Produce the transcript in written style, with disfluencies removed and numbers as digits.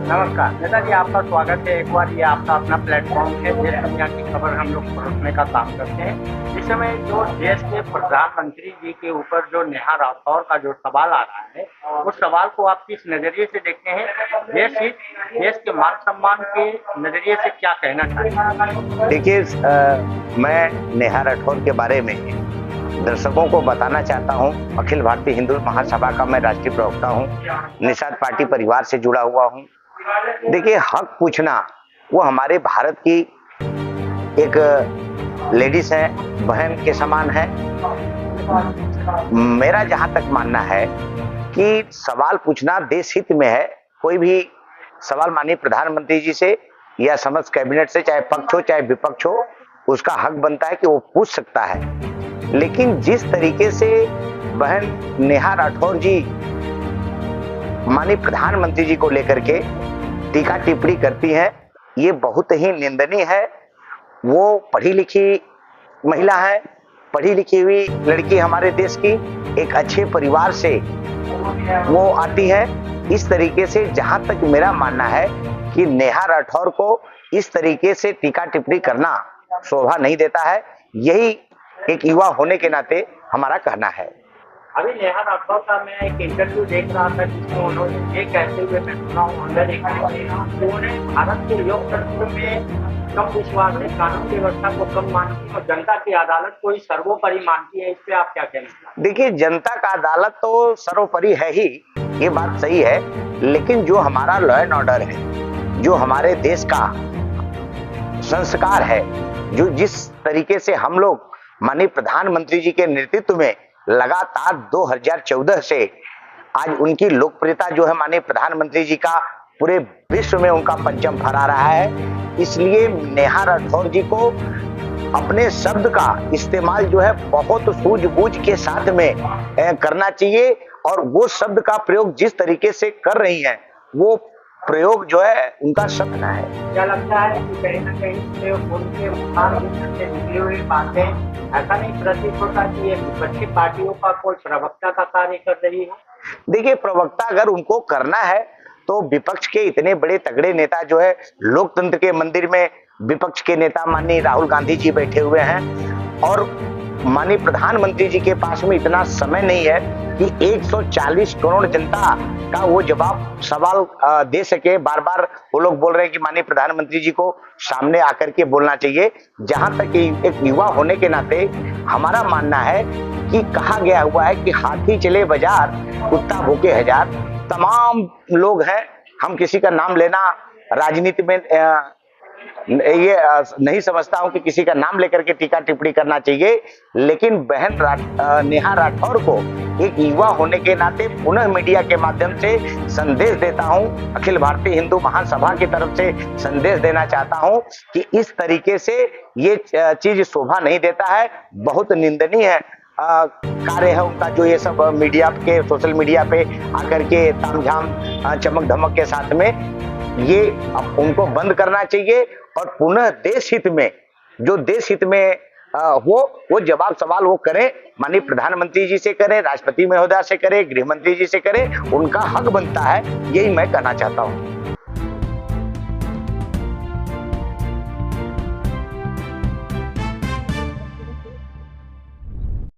नमस्कार नेताजी, आपका स्वागत है। एक बार ये आपका अपना प्लेटफॉर्म है, देश दुनिया की खबर हम लोग परोसने का काम करते हैं। इस समय जो देश के प्रधानमंत्री जी के ऊपर जो नेहा राठौर का जो सवाल आ रहा है, उस सवाल को आप किस नजरिए से देखते हैं? देश हित, देश के मान सम्मान के नजरिए से क्या कहना चाहेंगे? देखिए, मैं नेहा राठौर के बारे में दर्शकों को बताना चाहता हूं। अखिल भारतीय हिंदू महासभा का मैं राष्ट्रीय प्रवक्ता हूं। निषाद पार्टी परिवार से जुड़ा हुआ हूं। देखिए, हक पूछना वो हमारे भारत की एक लेडीज है, बहन के समान है। मेरा जहां तक मानना है कि सवाल पूछना देश हित में है। कोई भी सवाल माननीय प्रधानमंत्री जी से या समस्त कैबिनेट से, चाहे पक्ष हो चाहे विपक्ष हो, उसका हक बनता है कि वो पूछ सकता है। लेकिन जिस तरीके से बहन नेहा राठौर जी माननीय प्रधानमंत्री जी को लेकर के टीका टिप्पणी करती हैं, ये बहुत ही निंदनीय है। वो पढ़ी लिखी महिला है, पढ़ी लिखी हुई लड़की, हमारे देश की एक अच्छे परिवार से वो आती है। इस तरीके से जहां तक मेरा मानना है कि नेहा राठौर को इस तरीके से टीका टिप्पणी करना शोभा नहीं देता है। यही एक युवा होने के नाते हमारा कहना है। अभी नेहा राठौर का मैं एक इंटरव्यू देख रहा था, जिसमें उन्होंने ये कहते हुए मैं सुना हूँ अंदर एक उन्होंने भारत के लोकतंत्र में कम विश्वास है, कानून व्यवस्था को कम मानती है और जनता की अदालत को ही सर्वोपरि मानती है। इस पे आप क्या कहना चाहते हैं? देखिए, जनता का अदालत तो सर्वोपरि है ही, ये बात सही है। लेकिन जो हमारा लॉ एंड ऑर्डर है, जो हमारे देश का संस्कार है, जो जिस तरीके से हम लोग माननीय प्रधानमंत्री जी के नेतृत्व में लगातार 2014 से आज उनकी लोकप्रियता जो है, माननीय प्रधानमंत्री जी का पूरे विश्व में उनका परचम फहरा रहा है। इसलिए नेहा राठौर जी को अपने शब्द का इस्तेमाल जो है बहुत सूझबूझ के साथ में करना चाहिए। और वो शब्द का प्रयोग जिस तरीके से कर रही हैं, वो प्रयोग जो है उनका सपना है। क्या लगता है कि कहीं ना कहीं से उनके मुखार से निकली हुई बातें ऐसा नहीं प्रतीत होता कि ये विपक्षी पार्टियों का कोई प्रवक्ता का कार्य कर रही है? देखिए, प्रवक्ता अगर उनको करना है तो विपक्ष के इतने बड़े तगड़े नेता जो है, लोकतंत्र के मंदिर में विपक्ष के नेता माननीय राहुल गांधी जी बैठे हुए हैं और माननीय प्रधानमंत्री जी के पास में इतना समय नहीं है कि 140 करोड़ जनता का वो जवाब सवाल दे सके। बार बार वो लोग बोल रहे हैं कि माननीय प्रधानमंत्री जी को सामने आकर के बोलना चाहिए। जहां तक एक युवा होने के नाते हमारा मानना है कि कहा गया हुआ है कि हाथी चले बाजार, कुत्ता भूखे हजार। तमाम लोग हैं, हम किसी का नाम लेना राजनीति में ये नहीं समझता हूं कि किसी का नाम लेकर के टीका टिप्पणी करना चाहिए। लेकिन बहन नेहा राठौर को एक युवा होने के नाते पुनः मीडिया के माध्यम से संदेश देता हूं, अखिल भारतीय हिंदू महासभा की तरफ से संदेश देना चाहता हूं कि इस तरीके से ये चीज शोभा नहीं देता है। बहुत निंदनीय है कार्य है उनका, जो ये सब मीडिया के, सोशल मीडिया पे आकर के तामझाम चमक धमक के साथ में, ये उनको बंद करना चाहिए और पुनः देश हित में, जो देश हित में वो जवाब सवाल वो करें, माननीय प्रधानमंत्री जी से करें, राष्ट्रपति महोदय से करें, गृह मंत्री जी से करें। उनका हक बनता है, यही मैं कहना चाहता हूं।